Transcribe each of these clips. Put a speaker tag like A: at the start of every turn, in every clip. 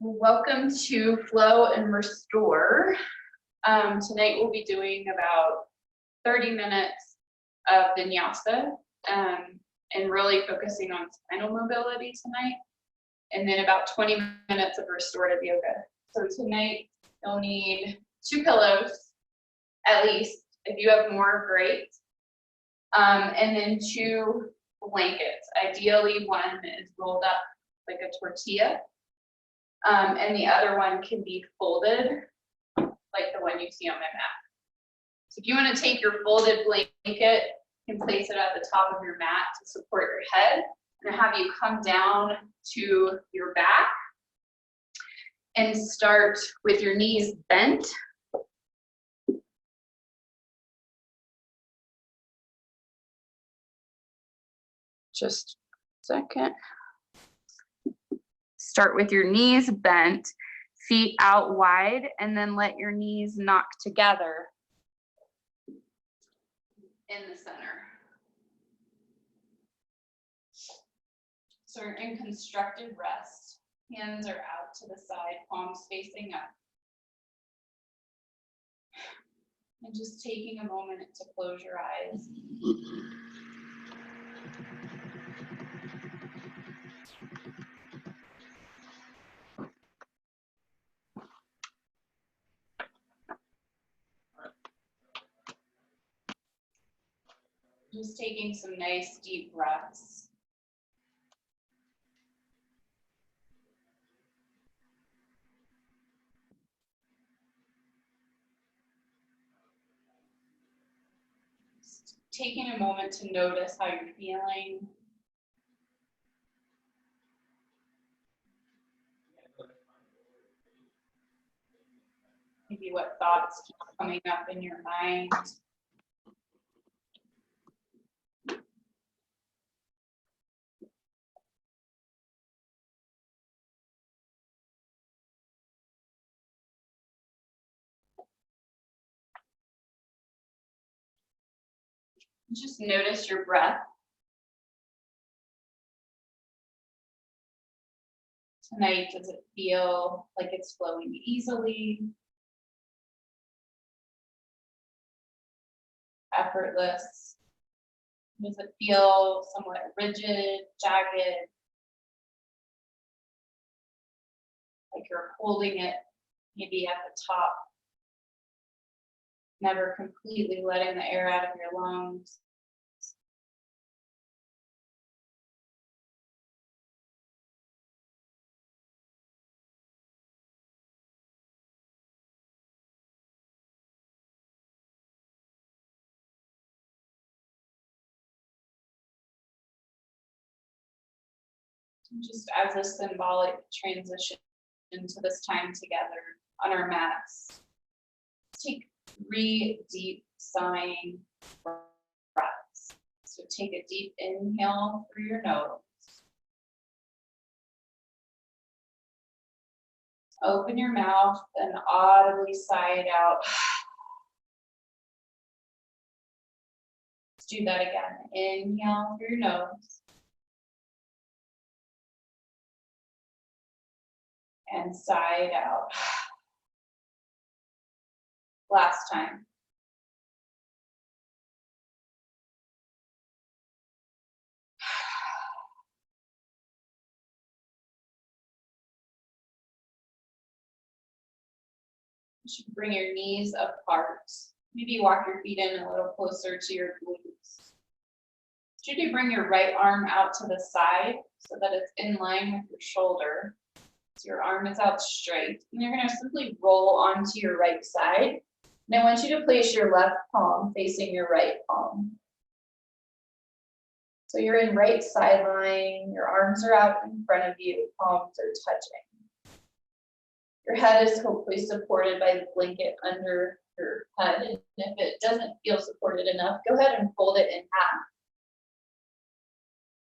A: Welcome to Flow and Restore. Tonight we'll be doing about 30 minutes of vinyasa and really focusing on spinal mobility tonight, and then about 20 minutes of restorative yoga. So tonight you'll need 2 pillows at least. If you have more, great. And then 2 blankets. Ideally one is rolled up like a tortilla. And the other one can be folded, like the one you see on my mat. So if you want to take your folded blanket and place it at the top of your mat to support your head, I'm going to have you come down to your back and start with your knees bent. Just a second. Start with your knees bent, feet out wide, and then let your knees knock together in the center. So you're in constructive rest. Hands are out to the side, palms facing up. And just taking a moment to close your eyes. Just taking some nice deep breaths. Just taking a moment to notice how you're feeling. Maybe what thoughts keep coming up in your mind. Just notice your breath. Tonight, does it feel like it's flowing easily? Effortless? Does it feel somewhat rigid, jagged? Like you're holding it maybe at the top, never completely letting the air out of your lungs. Just as a symbolic transition into this time together on our mats, take 3 deep sighing breaths. So take a deep inhale through your nose. Open your mouth and audibly sigh it out. Let's do that again. Inhale through your nose. And sigh it out. Last time. You should bring your knees apart. Maybe walk your feet in a little closer to your glutes. Should you bring your right arm out to the side so that it's in line with your shoulder? So your arm is out straight. And you're going to simply roll onto your right side. And I want you to place your left palm facing your right palm. So you're in right side line, your arms are out in front of you, palms are touching. Your head is hopefully supported by the blanket under your head. And if it doesn't feel supported enough, go ahead and fold it in half.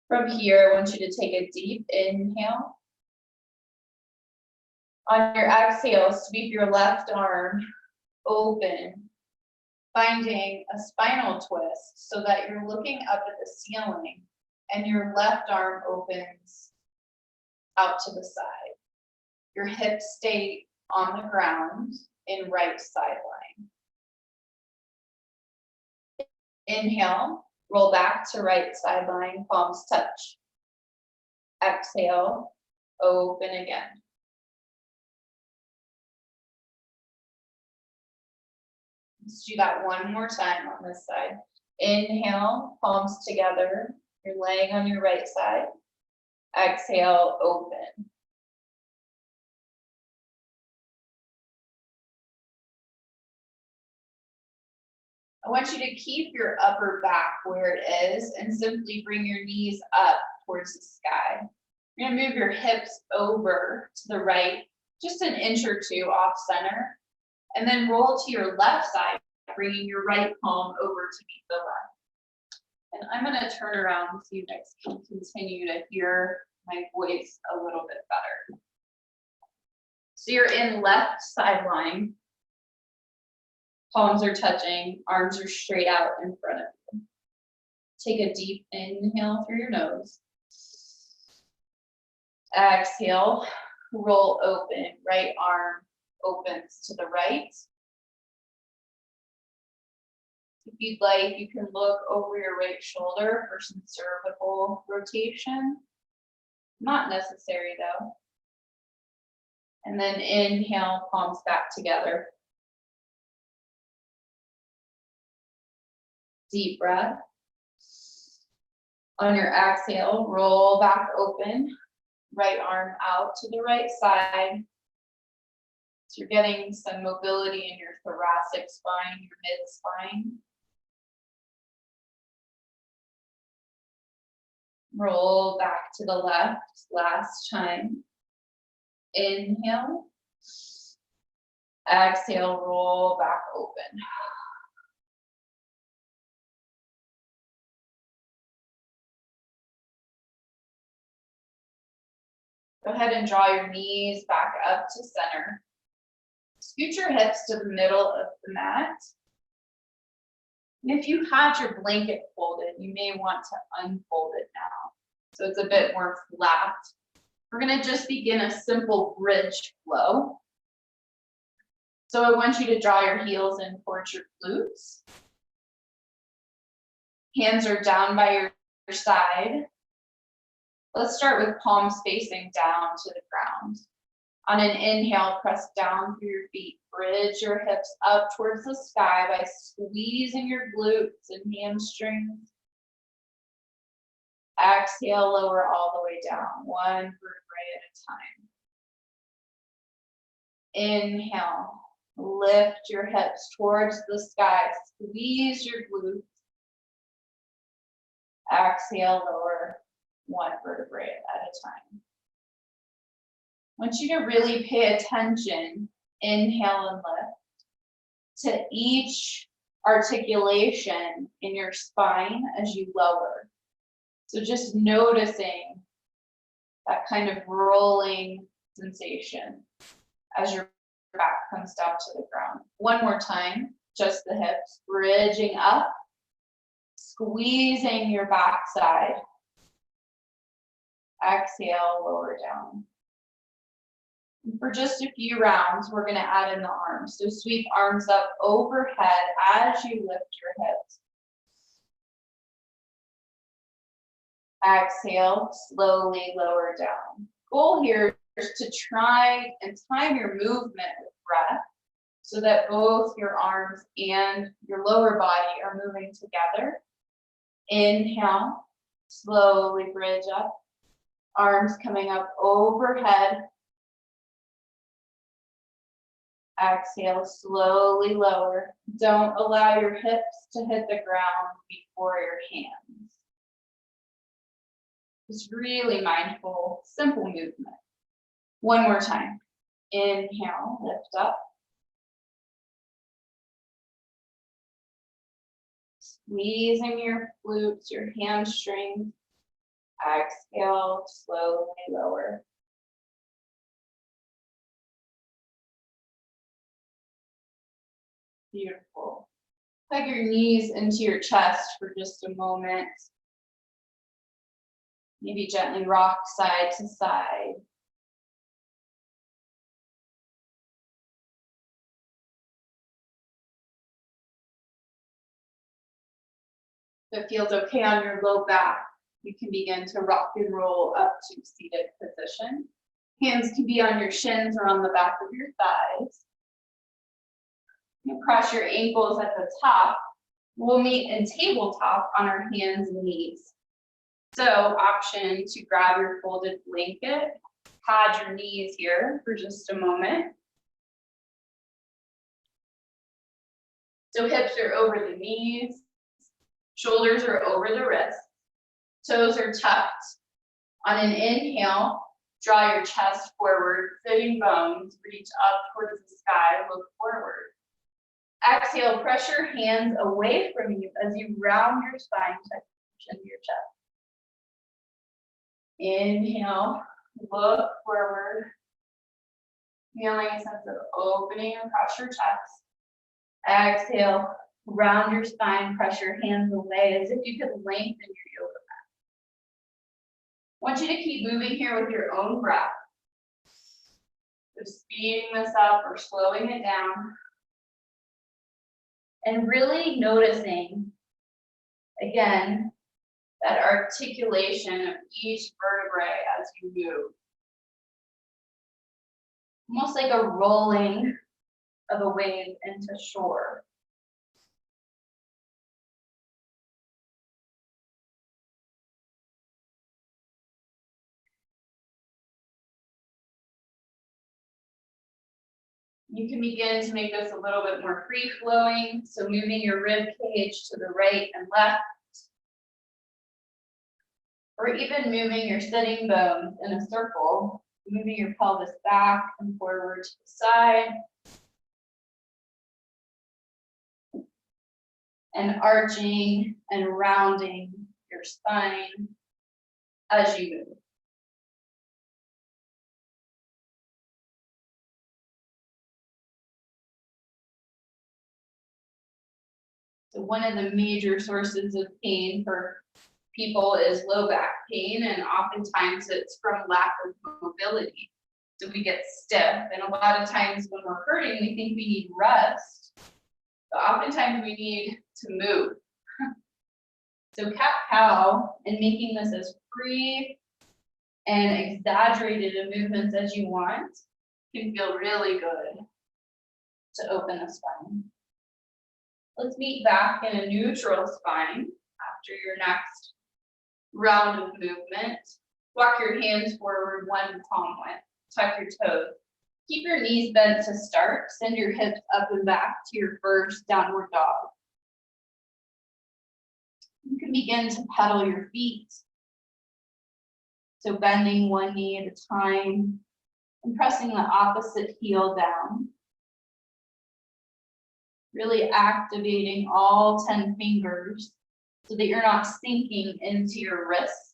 A: From here, I want you to take a deep inhale. On your exhale, sweep your left arm open, finding a spinal twist so that you're looking up at the ceiling and your left arm opens out to the side. Your hips stay on the ground in right side line. Inhale, roll back to right side line, palms touch. Exhale, open again. Let's do that one more time on this side. Inhale, palms together. You're laying on your right side. Exhale, open. I want you to keep your upper back where it is and simply bring your knees up towards the sky. You're gonna move your hips over to the right, just an inch or two off center, and then roll to your left side, bringing your right palm over to meet the left. And I'm gonna turn around so you guys can continue to hear my voice a little bit better. So you're in left side line. Palms are touching, arms are straight out in front of you. Take a deep inhale through your nose. Exhale, roll open, right arm opens to the right. If you'd like, you can look over your right shoulder for some cervical rotation. Not necessary though. And then inhale, palms back together. Deep breath. On your exhale, roll back open. Right arm out to the right side. So you're getting some mobility in your thoracic spine, your mid-spine. Roll back to the left, last time. Inhale. Exhale, roll back open. Go ahead and draw your knees back up to center. Scoot your hips to the middle of the mat. And if you had your blanket folded, you may want to unfold it now, so it's a bit more flat. We're gonna just begin a simple bridge flow. So I want you to draw your heels in towards your glutes. Hands are down by your side. Let's start with palms facing down to the ground. On an inhale, press down through your feet. Bridge your hips up towards the sky by squeezing your glutes and hamstrings. Exhale, lower all the way down, one vertebrae at a time. Inhale, lift your hips towards the sky. Squeeze your glutes. Exhale, lower one vertebrae at a time. I want you to really pay attention, inhale and lift, to each articulation in your spine as you lower. So just noticing that kind of rolling sensation as your back comes down to the ground. One more time, just the hips, bridging up, squeezing your backside. Exhale, lower down. And for just a few rounds, we're going to add in the arms. So sweep arms up overhead as you lift your hips. Exhale, slowly lower down. Goal here is to try and time your movement with breath so that both your arms and your lower body are moving together. Inhale, slowly bridge up. Arms coming up overhead. Exhale, slowly lower. Don't allow your hips to hit the ground before your hands. Just really mindful, simple movement. One more time. Inhale, lift up. Squeezing your glutes, your hamstrings. Exhale, slowly lower. Beautiful. Hug your knees into your chest for just a moment. Maybe gently rock side to side. If it feels okay on your low back, you can begin to rock and roll up to seated position. Hands can be on your shins or on the back of your thighs. You cross your ankles at the top. We'll meet in tabletop on our hands and knees. So option to grab your folded blanket, pad your knees here for just a moment. So hips are over the knees, shoulders are over the wrists, toes are tucked. On an inhale, draw your chest forward, sitting bones, reach up towards the sky, look forward. Exhale, press your hands away from you as you round your spine, touch into your chest. Inhale, look forward, feeling a sense of opening across your chest. Exhale, round your spine, press your hands away as if you could lengthen your yoga mat. I want you to keep moving here with your own breath. So speeding this up or slowing it down. And really noticing, again, that articulation of each vertebrae as you move. Almost like a rolling of a wave into shore. You can begin to make this a little bit more free-flowing, so moving your rib cage to the right and left, or even moving your sitting bones in a circle, moving your pelvis back and forward to the side, and arching and rounding your spine as you move. So one of the major sources of pain for people is low back pain, and oftentimes it's from lack of mobility. So we get stiff, and a lot of times when we're hurting, we think we need rest. But oftentimes we need to move. So cat-cow, and making this as free and exaggerated in movements as you want, can feel really good to open the spine. Let's meet back in a neutral spine after your next round of movement. Walk your hands forward, one palm width. Tuck your toes. Keep your knees bent to start. Send your hips up and back to your first downward dog. You can begin to pedal your feet. So bending one knee at a time and pressing the opposite heel down. Really activating all 10 fingers so that you're not sinking into your wrists.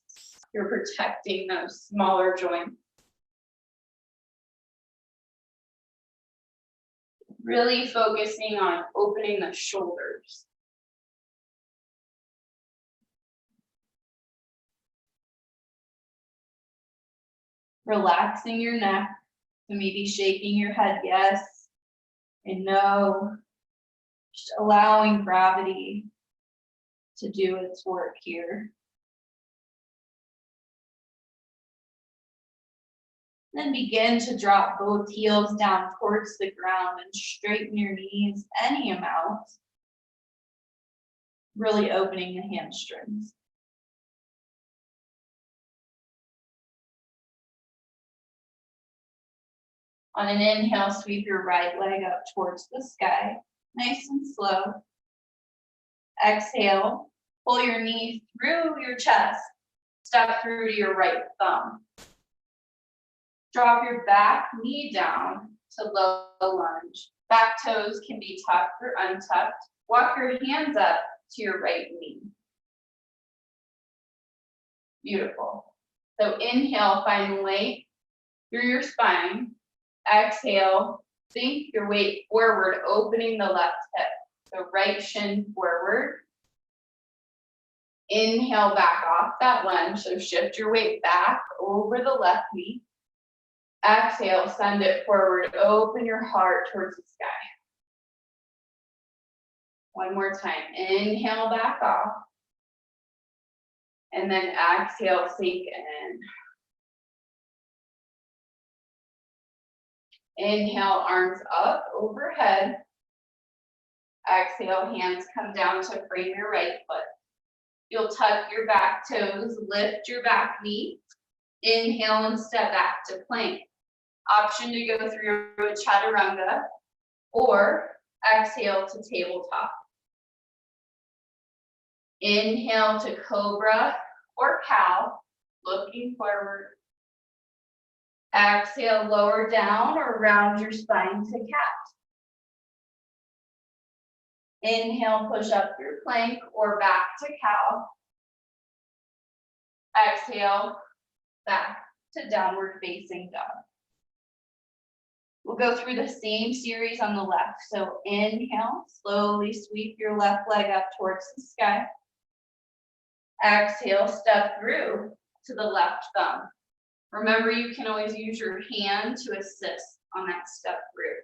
A: You're protecting those smaller joints. Really focusing on opening the shoulders. Relaxing your neck, so maybe shaking your head yes and no. Just allowing gravity to do its work here. Then begin to drop both heels down towards the ground and straighten your knees any amount. Really opening the hamstrings. On an inhale, sweep your right leg up towards the sky, nice and slow. Exhale, pull your knee through your chest, step through to your right thumb. Drop your back knee down to low lunge. Back toes can be tucked or untucked. Walk your hands up to your right knee. Beautiful. So inhale, find length through your spine. Exhale, sink your weight forward, opening the left hip. So right shin forward. Inhale, back off that lunge. So shift your weight back over the left knee. Exhale, send it forward. Open your heart towards the sky. One more time. Inhale, back off. And then exhale, sink in. Inhale, arms up overhead. Exhale, hands come down to frame your right foot. You'll tuck your back toes, lift your back knee. Inhale and step back to plank. Option to go through a chaturanga or exhale to tabletop. Inhale to cobra or cow, looking forward. Exhale, lower down or round your spine to cat. Inhale, push up through plank or back to cow. Exhale, back to downward facing dog. We'll go through the same series on the left. So inhale, slowly sweep your left leg up towards the sky. Exhale, step through to the left thumb. Remember, you can always use your hand to assist on that step through.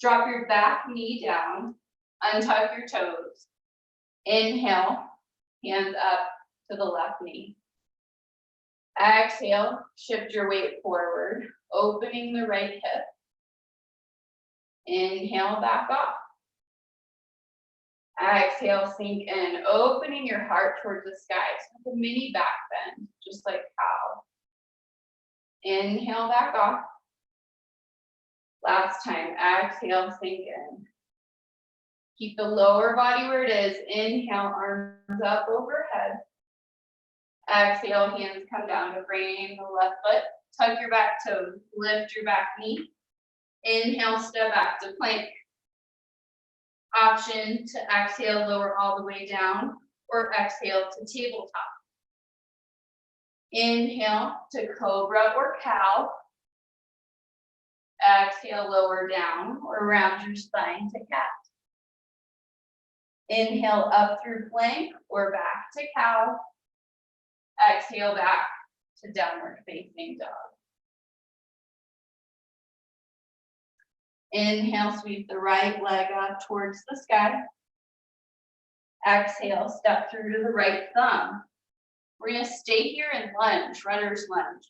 A: Drop your back knee down, untuck your toes. Inhale, hands up to the left knee. Exhale, shift your weight forward, opening the right hip. Inhale, back off. Exhale, sink in, opening your heart towards the sky. It's like a mini back bend, just like cow. Inhale, back off. Last time, exhale, sink in. Keep the lower body where it is. Inhale, arms up overhead. Exhale, hands come down to frame the left foot. Tuck your back toes, lift your back knee. Inhale, step back to plank. Option to exhale, lower all the way down, or exhale to tabletop. Inhale to cobra or cow. Exhale, lower down or round your spine to cat. Inhale up through plank or back to cow. Exhale back to downward facing dog. Inhale, sweep the right leg up towards the sky. Exhale, step through to the right thumb. We're gonna stay here in lunge, runner's lunge,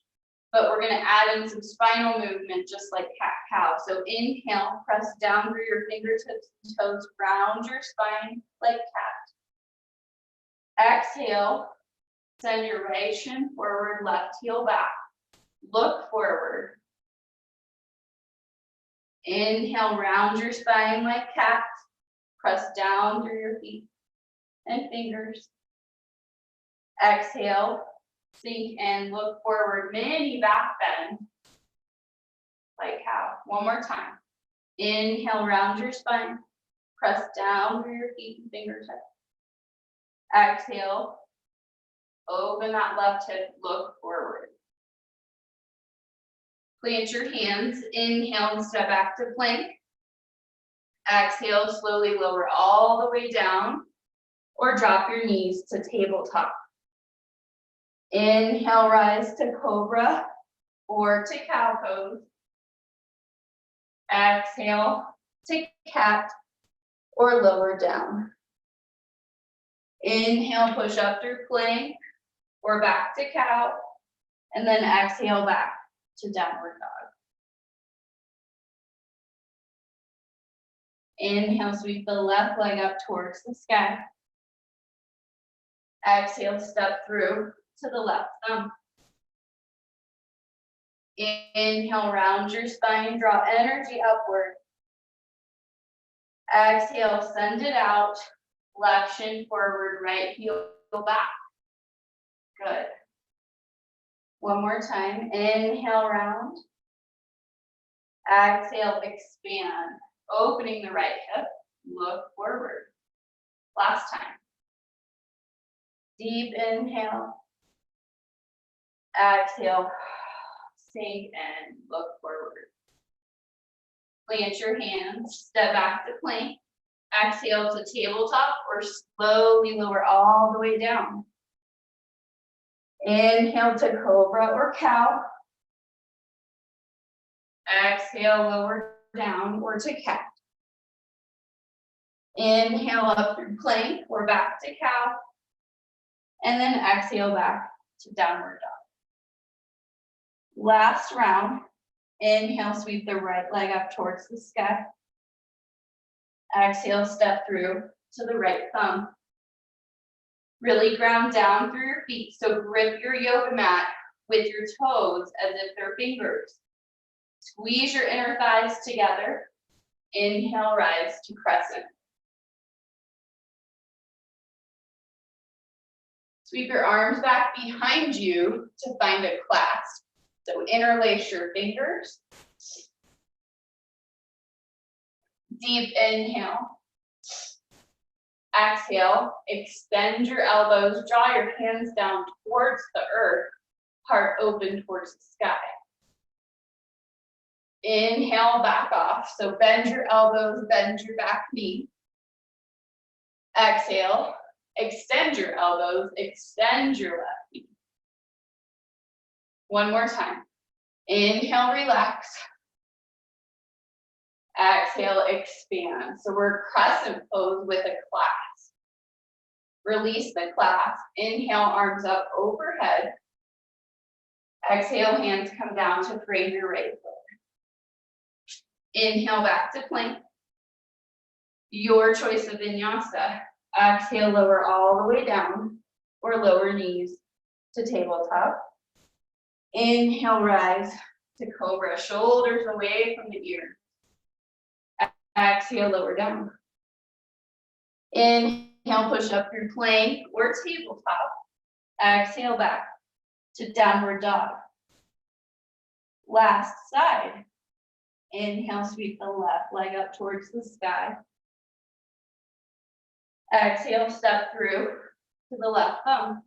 A: but we're gonna add in some spinal movement just like cat-cow. So inhale, press down through your fingertips and toes, round your spine like cat. Exhale, send your right shin forward, left heel back. Look forward. Inhale, round your spine like cat. Press down through your feet and fingers. Exhale, sink and look forward, mini back bend, like cow. One more time. Inhale, round your spine. Press down through your feet and fingertips. Exhale, open that left hip, look forward. Plant your hands, inhale and step back to plank. Exhale, slowly lower all the way down or drop your knees to tabletop. Inhale, rise to cobra or to cow pose. Exhale to cat or lower down. Inhale, push up through plank or back to cow, and then exhale back to downward dog. Inhale, sweep the left leg up towards the sky. Exhale, step through to the left thumb. Inhale, round your spine, draw energy upward. Exhale, send it out, left shin forward, right heel back. Good. One more time, inhale, round. Exhale, expand, opening the right hip, look forward. Last time. Deep inhale. Exhale, sink and look forward. Plant your hands, step back to plank. Exhale to tabletop or slowly lower all the way down. Inhale to cobra or cow. Exhale, lower down or to cat. Inhale up through plank or back to cow. And then exhale back to downward dog. Last round. Inhale, sweep the right leg up towards the sky. Exhale, step through to the right thumb. Really ground down through your feet. So grip your yoga mat with your toes as if they're fingers. Squeeze your inner thighs together. Inhale, rise to crescent. Sweep your arms back behind you to find a clasp. So interlace your fingers. Deep inhale. Exhale, extend your elbows, draw your hands down towards the earth, heart open towards the sky. Inhale, back off. So bend your elbows, bend your back knee. Exhale, extend your elbows, extend your left knee. One more time. Inhale, relax. Exhale, expand. So we're crescent pose with a clasp. Release the clasp. Inhale, arms up overhead. Exhale, hands come down to frame your right foot. Inhale, back to plank. Your choice of vinyasa. Exhale, lower all the way down or lower knees to tabletop. Inhale, rise to cobra, shoulders away from the ear. Exhale, lower down. Inhale, push up through plank or tabletop. Exhale, back to downward dog. Last side. Inhale, sweep the left leg up towards the sky. Exhale, step through to the left thumb.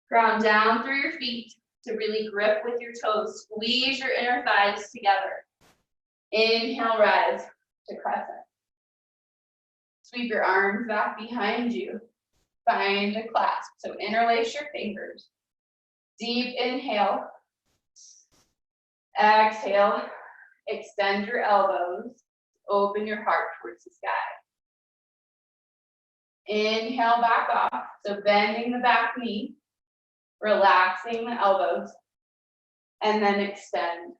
A: Ground down through your feet to really grip with your toes. Squeeze your inner thighs together. Inhale, rise to crescent. Sweep your arms back behind you. Find a clasp. So interlace your fingers. Deep inhale. Exhale. Extend your elbows. Open your heart towards the sky. Inhale, back off. So bending the back knee. Relaxing the elbows. And then extend.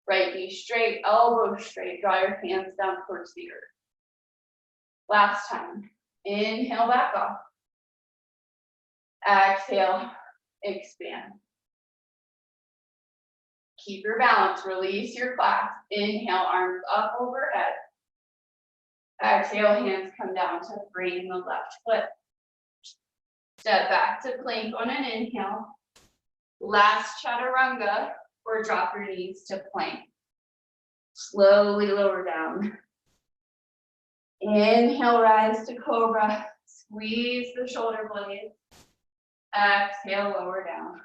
A: Right knee straight, elbow straight. Draw your hands down towards the earth. Last time. Inhale, back off. Exhale, expand. Keep your balance. Release your clasp. Inhale, arms up overhead. Exhale, hands come down to frame the left foot. Step back to plank on an inhale. Last chaturanga, or drop your knees to plank. Slowly lower down. Inhale, rise to cobra. Squeeze the shoulder blades. Exhale, lower down.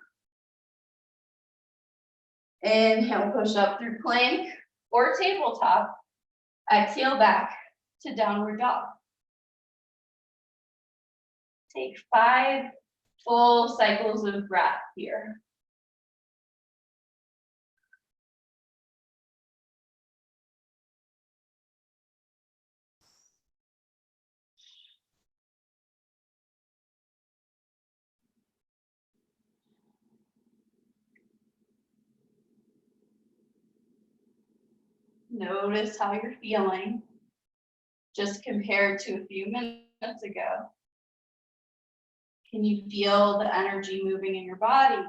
A: Inhale, push up through plank or tabletop. Exhale, back to downward dog. Take 5 full cycles of breath here. Notice how you're feeling, just compared to a few minutes ago. Can you feel the energy moving in your body?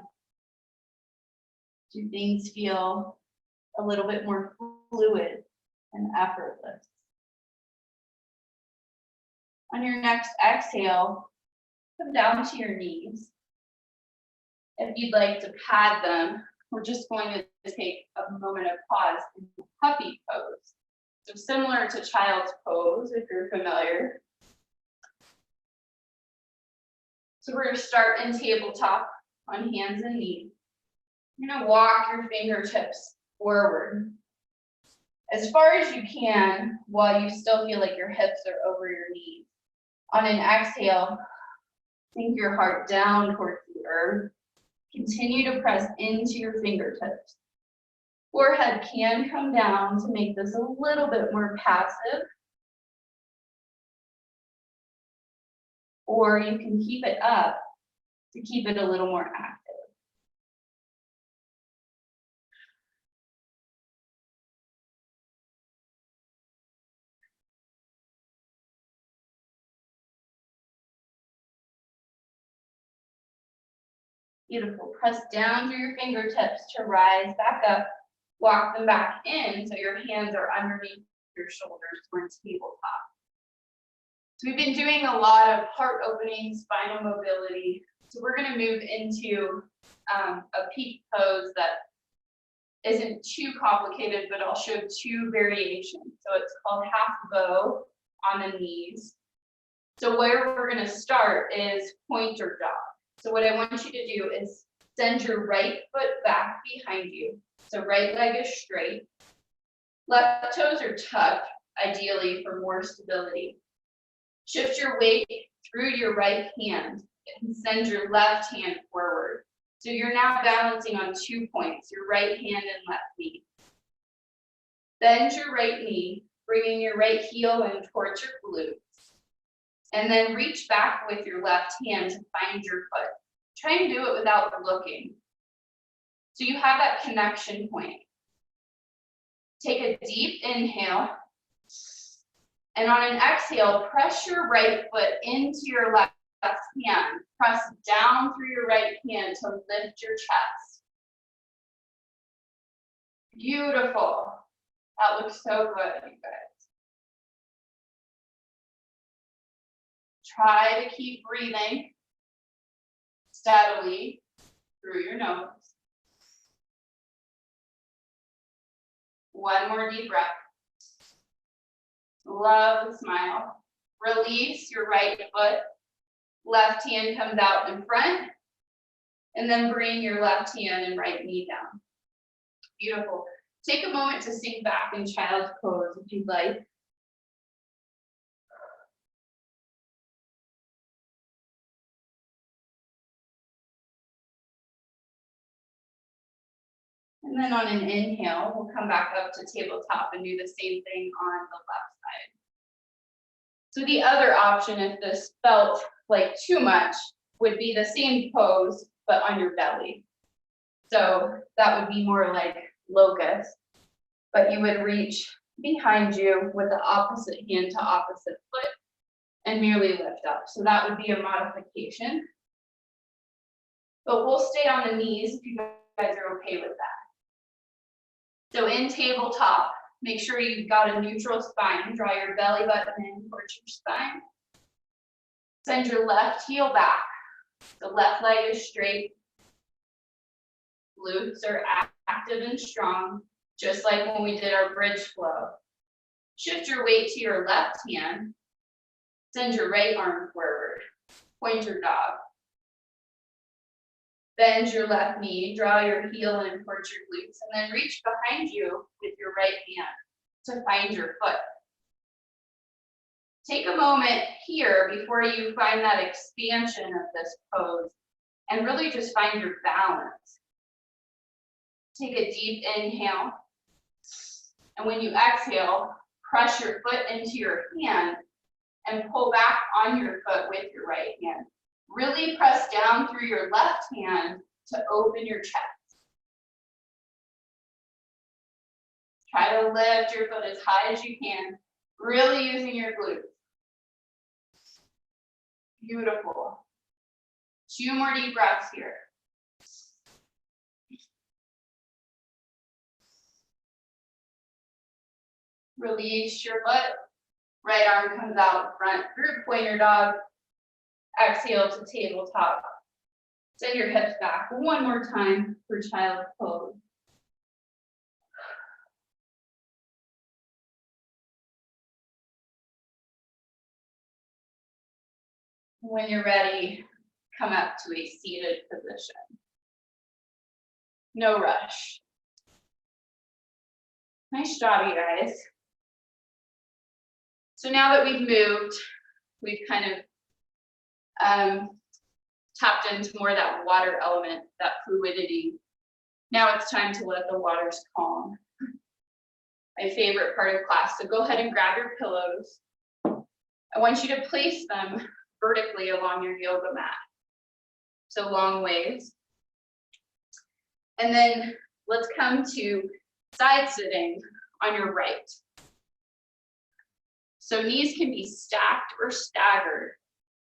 A: Do things feel a little bit more fluid and effortless? On your next exhale, come down to your knees. If you'd like to pad them, we're just going to take a moment of pause in puppy pose. So similar to child's pose, if you're familiar. So we're going to start in tabletop on hands and knees. You're going to walk your fingertips forward as far as you can while you still feel like your hips are over your knees. On an exhale, sink your heart down towards the earth. Continue to press into your fingertips. Forehead can come down to make this a little bit more passive. or you can keep it up to keep it a little more active. Beautiful. Press down through your fingertips to rise back up. Walk them back in so your hands are underneath your shoulders towards tabletop. So we've been doing a lot of heart opening, spinal mobility. So we're going to move into a peak pose that isn't too complicated, but I'll show two variations. So it's called half bow on the knees. So where we're going to start is pointer dog. So what I want you to do is send your right foot back behind you. So right leg is straight. Left toes are tucked, ideally for more stability. Shift your weight through your right hand and send your left hand forward. So you're now balancing on 2 points, your right hand and left knee. Bend your right knee, bringing your right heel in towards your glutes. And then reach back with your left hand to find your foot. Try and do it without looking. So you have that connection point. Take a deep inhale. And on an exhale, press your right foot into your left hand. Press down through your right hand to lift your chest. Beautiful. That looks so good, you guys. Try to keep breathing steadily through your nose. One more deep breath. Love the smile. Release your right foot. Left hand comes out in front. And then bring your left hand and right knee down. Beautiful. Take a moment to sink back in child's pose if you'd like. And then on an inhale, we'll come back up to tabletop and do the same thing on the left side. So the other option, if this felt like too much, would be the same pose, but on your belly. So that would be more like locust, but you would reach behind you with the opposite hand to opposite foot and merely lift up. So that would be a modification. But we'll stay on the knees if you guys are okay with that. So in tabletop, make sure you've got a neutral spine. Draw your belly button in towards your spine. Send your left heel back. The left leg is straight. Glutes are active and strong, just like when we did our bridge flow. Shift your weight to your left hand. Send your right arm forward. Pointer dog. Bend your left knee, draw your heel in towards your glutes, and then reach behind you with your right hand to find your foot. Take a moment here before you find that expansion of this pose and really just find your balance. Take a deep inhale, and when you exhale, press your foot into your hand and pull back on your foot with your right hand. Really press down through your left hand to open your chest. Try to lift your foot as high as you can, really using your glutes. Beautiful. 2 more deep breaths here. Release your foot. Right arm comes out front through pointer dog. Exhale to tabletop. Send your hips back one more time for child's pose. When you're ready, come up to a seated position. No rush. Nice job, you guys. So now that we've moved, we've kind of tapped into more of that water element, that fluidity. Now it's time to let the waters calm. My favorite part of class, so go ahead and grab your pillows. I want you to place them vertically along your yoga mat. So long waves. And then let's come to side sitting on your right. So knees can be stacked or staggered,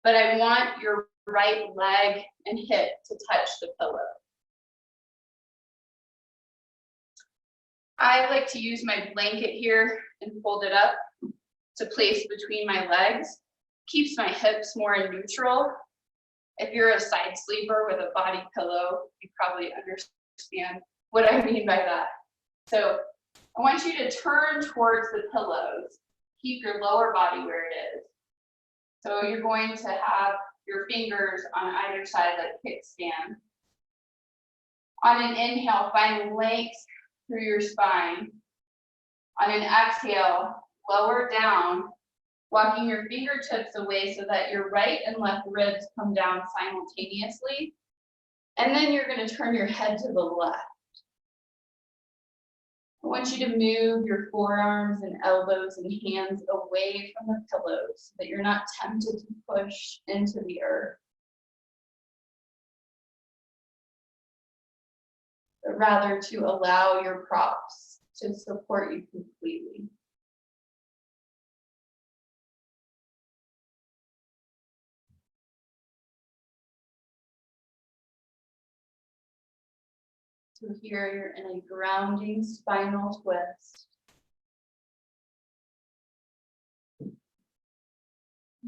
A: but I want your right leg and hip to touch the pillow. I like to use my blanket here and fold it up to place between my legs. Keeps my hips more in neutral. If you're a side sleeper with a body pillow, you probably understand what I mean by that. So I want you to turn towards the pillows. Keep your lower body where it is. So you're going to have your fingers on either side like kickstand. On an inhale, find length through your spine. On an exhale, lower down, walking your fingertips away so that your right and left ribs come down simultaneously. And then you're going to turn your head to the left. I want you to move your forearms and elbows and hands away from the pillows so that you're not tempted to push into the earth, but rather to allow your props to support you completely. So here you're in a grounding spinal twist.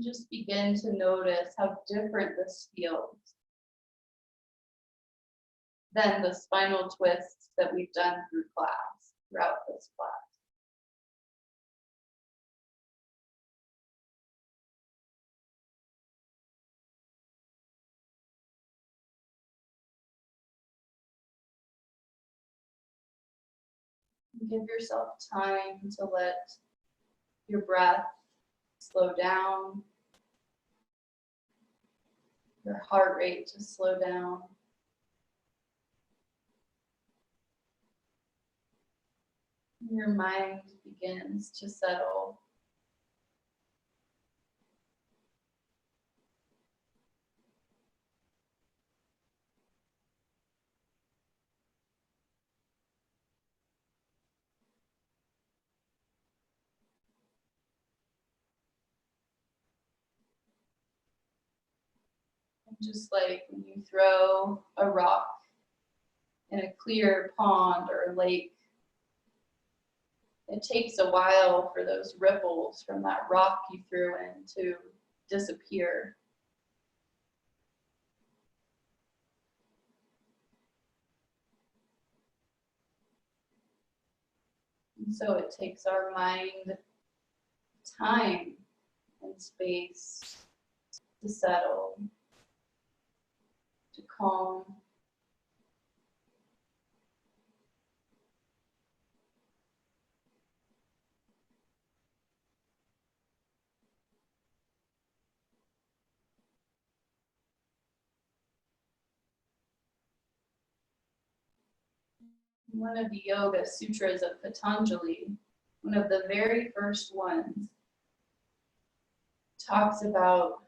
A: Just begin to notice how different this feels than the spinal twists that we've done throughout this class. Give yourself time to let your breath slow down, your heart rate to slow down. Your mind begins to settle. Just like when you throw a rock in a clear pond or lake, it takes a while for those ripples from that rock you threw in to disappear. And so it takes our mind time and space to settle, to calm. One of the Yoga Sutras of Patanjali, one of the very first ones, talks about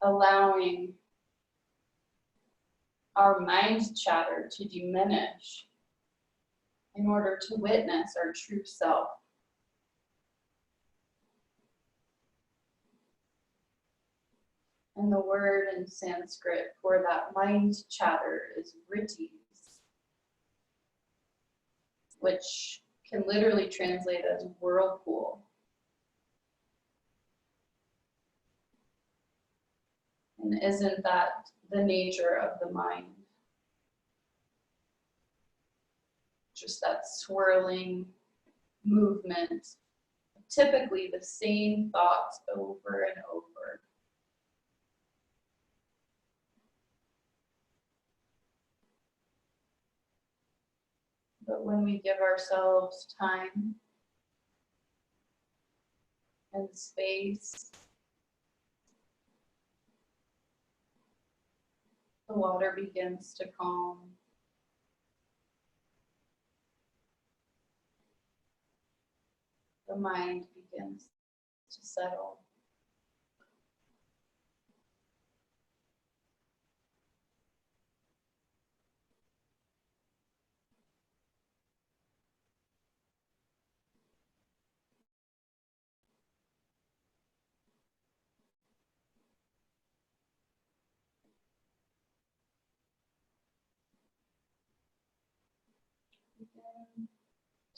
A: allowing our mind chatter to diminish in order to witness our true self. And the word in Sanskrit for that mind chatter is vritti, which can literally translate as whirlpool. And isn't that the nature of the mind? Just that swirling movement, typically the same thoughts over and over. But when we give ourselves time and space, the water begins to calm. The mind begins to settle.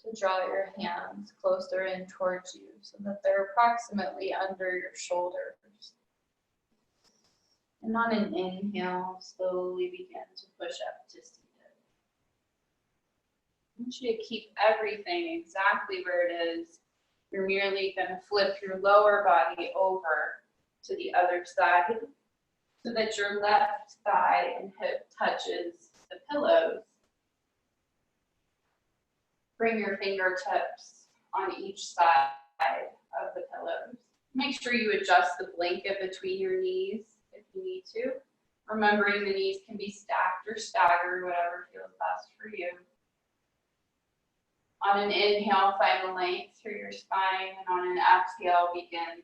A: to draw your hands closer in towards you so that they're approximately under your shoulders. And on an inhale, slowly begin to push up to seated. I want you to keep everything exactly where it is. You're merely going to flip your lower body over to the other side so that your left thigh and hip touches the pillows. Bring your fingertips on each side of the pillows. Make sure you adjust the blanket between your knees if you need to. Remembering the knees can be stacked or staggered, whatever feels best for you. On an inhale, find the length through your spine, and on an exhale, begin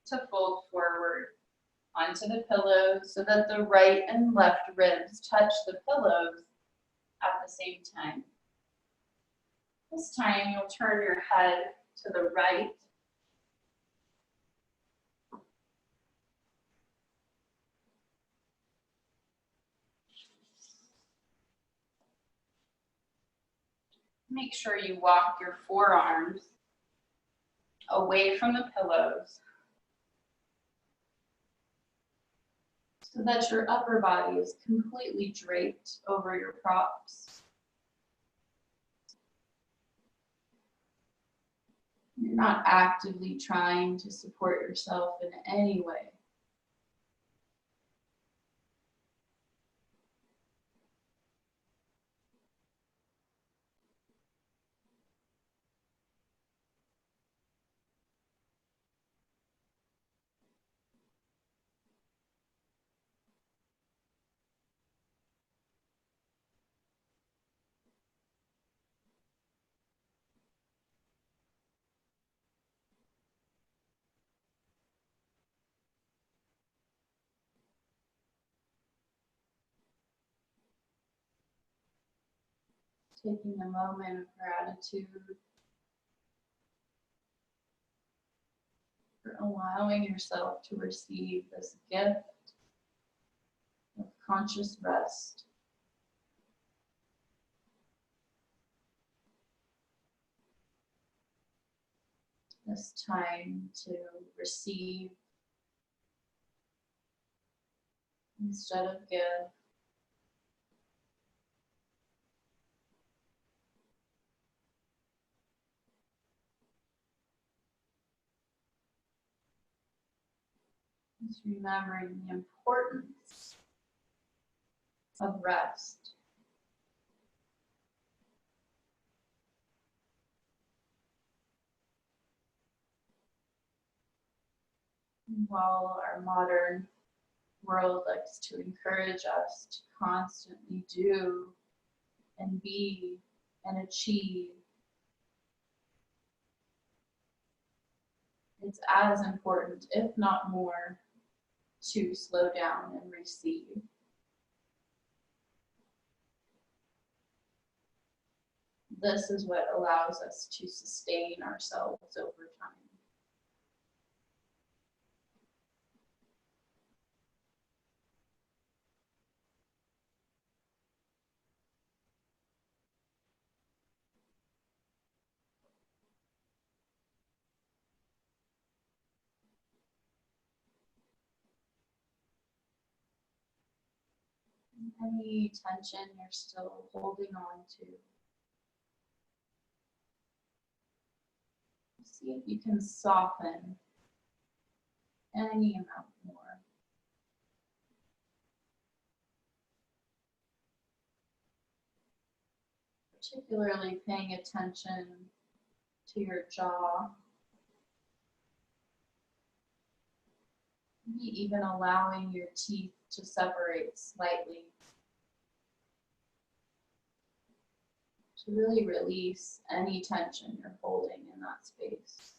A: to fold forward onto the pillows so that the right and left ribs touch the pillows at the same time. This time, you'll turn your head to the right. Make sure you walk your forearms away from the pillows so that your upper body is completely draped over your props. You're not actively trying to support yourself in any way. Taking a moment of gratitude for allowing yourself to receive this gift of conscious rest. This time to receive instead of give. Just remembering the importance of rest. And while our modern world likes to encourage us to constantly do and be and achieve, it's as important, if not more, to slow down and receive. This is what allows us to sustain ourselves over time. Any tension you're still holding on to, see if you can soften any amount more. Particularly paying attention to your jaw. Maybe even allowing your teeth to separate slightly. To really release any tension you're holding in that space.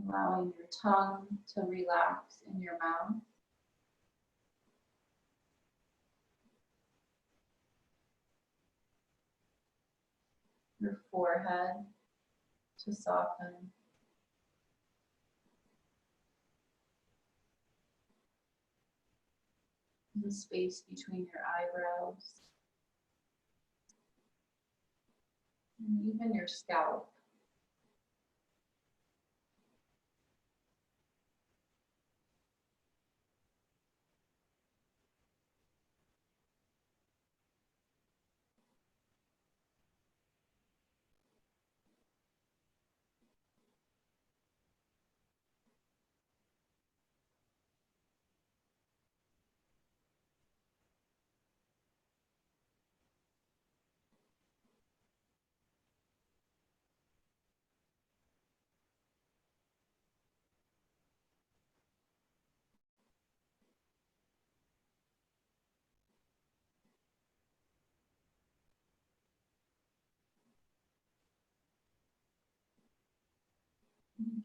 A: Allowing your tongue to relax in your mouth. Your forehead to soften. the space between your eyebrows, and even your scalp.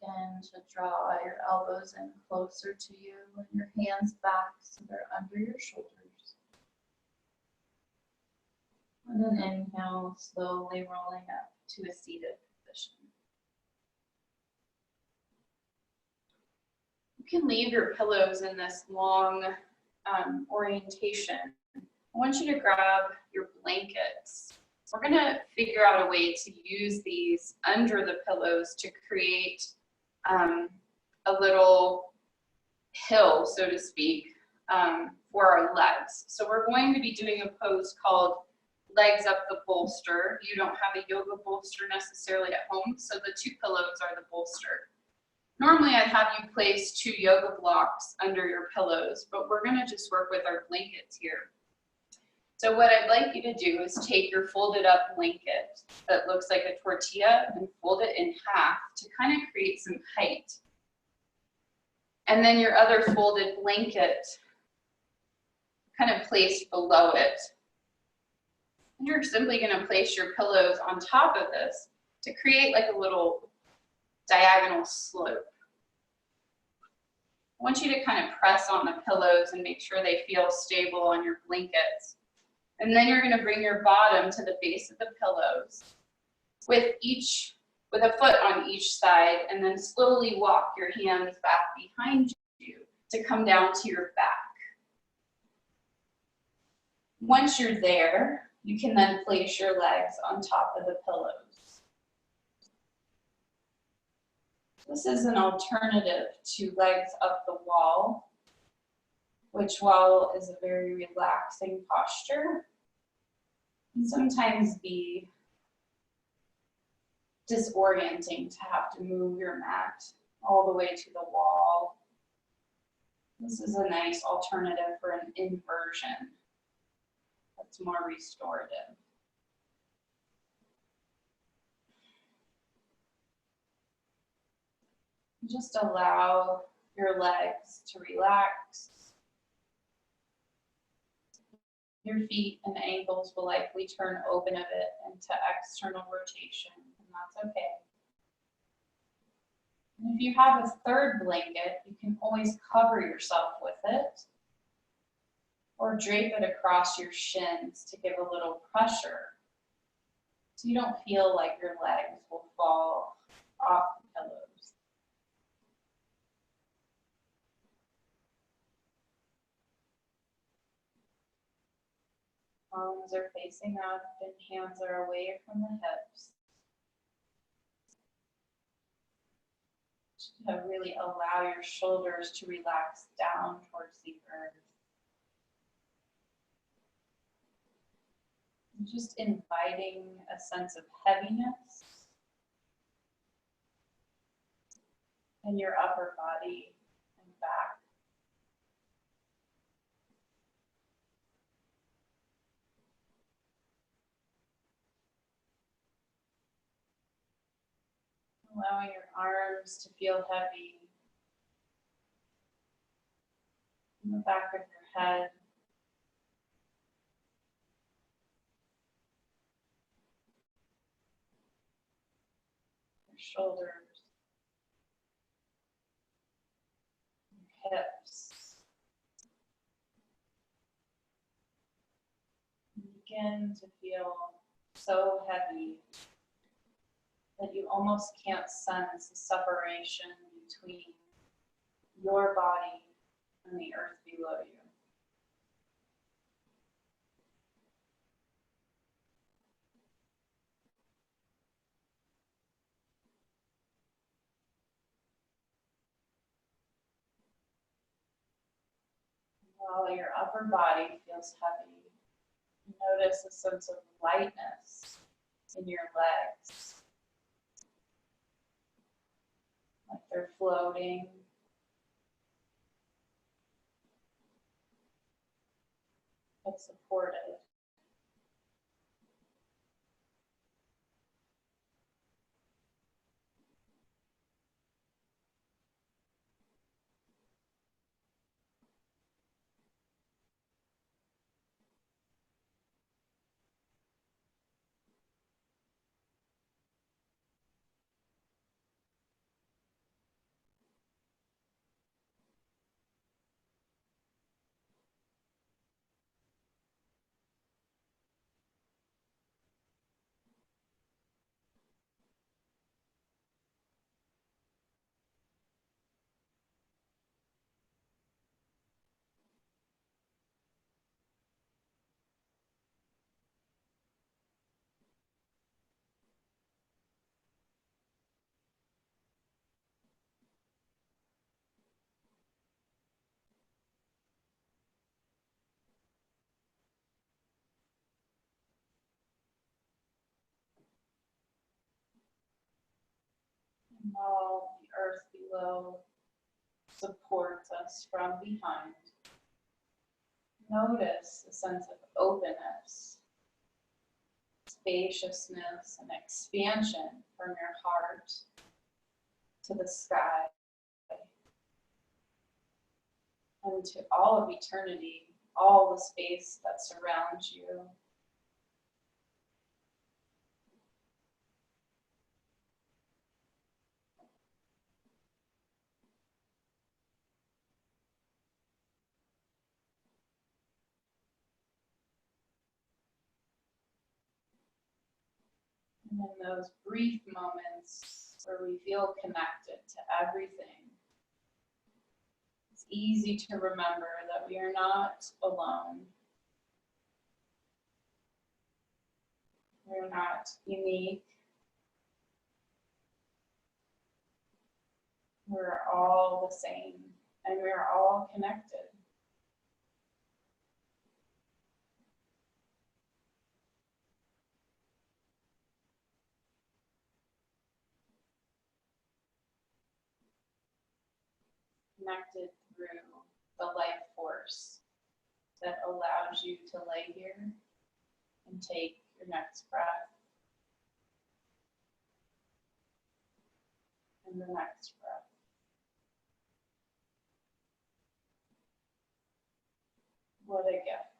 A: Again, to draw your elbows in closer to you and your hands back so they're under your shoulders. And then inhale, slowly rolling up to a seated position. You can leave your pillows in this long orientation. I want you to grab your blankets. We're going to figure out a way to use these under the pillows to create a little hill, so to speak, for our legs. So we're going to be doing a pose called legs up the bolster. You don't have a yoga bolster necessarily at home, so the two pillows are the bolster. Normally I'd have you place 2 yoga blocks under your pillows, but we're going to just work with our blankets here. So what I'd like you to do is take your folded up blanket that looks like a tortilla and fold it in half to kind of create some height. And then your other folded blanket kind of placed below it. And you're simply going to place your pillows on top of this to create like a little diagonal slope. I want you to kind of press on the pillows and make sure they feel stable on your blankets. And then you're going to bring your bottom to the base of the pillows with a foot on each side, and then slowly walk your hands back behind you to come down to your back. Once you're there, you can then place your legs on top of the pillows. This is an alternative to legs up the wall, which while is a very relaxing posture, can sometimes be disorienting to have to move your mat all the way to the wall. This is a nice alternative for an inversion that's more restorative. Just allow your legs to relax. Your feet and ankles will likely turn open a bit into external rotation, and that's okay. And if you have a third blanket, you can always cover yourself with it, or drape it across your shins to give a little pressure, so you don't feel like your legs will fall off the pillows. Palms are facing up and hands are away from the hips. To really allow your shoulders to relax down towards the earth. And just inviting a sense of heaviness in your upper body and back. Allowing your arms to feel heavy in the back of your head. Your shoulders, your hips. And begin to feel so heavy that you almost can't sense the separation between your body and the earth below you. While your upper body feels heavy, notice a sense of lightness in your legs, like they're floating. But supported. And while the earth below supports us from behind, notice a sense of openness, spaciousness, and expansion from your heart to the sky and to all of eternity, all the space that surrounds you. And in those brief moments where we feel connected to everything, it's easy to remember that we are not alone. We're not unique. We're all the same, and we're all connected. Connected through the life force that allows you to lay here and take your next breath and the next breath. What a gift.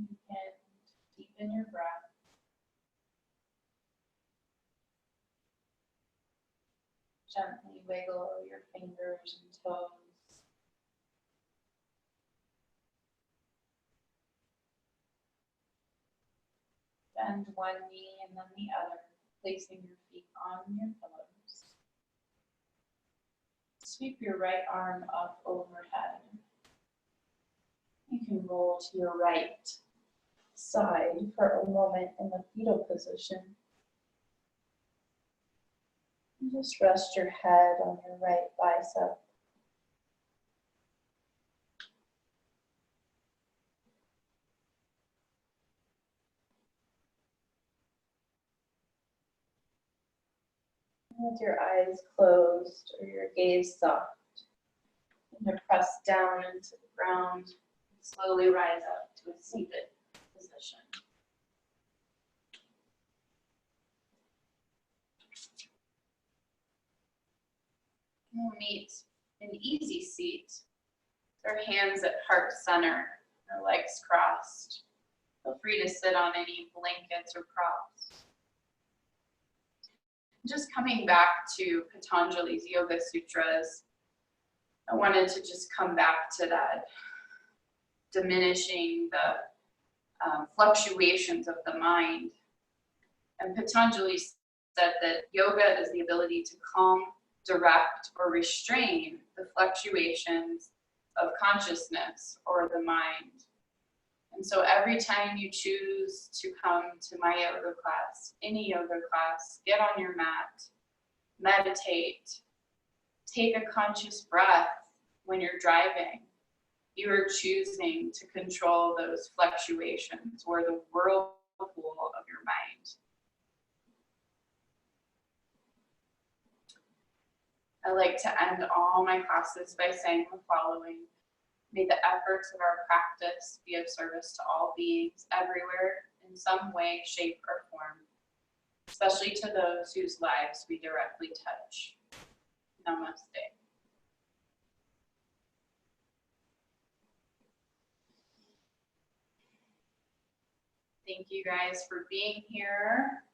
A: You can deepen your breath. Gently wiggle your fingers and toes. Bend one knee and then the other, placing your feet on your pillows. Sweep your right arm up overhead. You can roll to your right side for a moment in the fetal position. And just rest your head on your right bicep. With your eyes closed or your gaze soft, and press down into the ground, slowly rise up to a seated position. We'll meet an easy seat. Our hands at heart center, our legs crossed. Feel free to sit on any blankets or props. Just coming back to Patanjali's Yoga Sutras, I wanted to just come back to that diminishing the fluctuations of the mind. And Patanjali said that yoga is the ability to calm, direct, or restrain the fluctuations of consciousness or the mind. And so every time you choose to come to my yoga class, any yoga class, get on your mat, meditate, take a conscious breath when you're driving. You are choosing to control those fluctuations or the whirlpool of your mind. I like to end all my classes by saying the following. May the efforts of our practice be of service to all beings everywhere in some way, shape, or form, especially to those whose lives we directly touch. Namaste. Thank you guys for being here.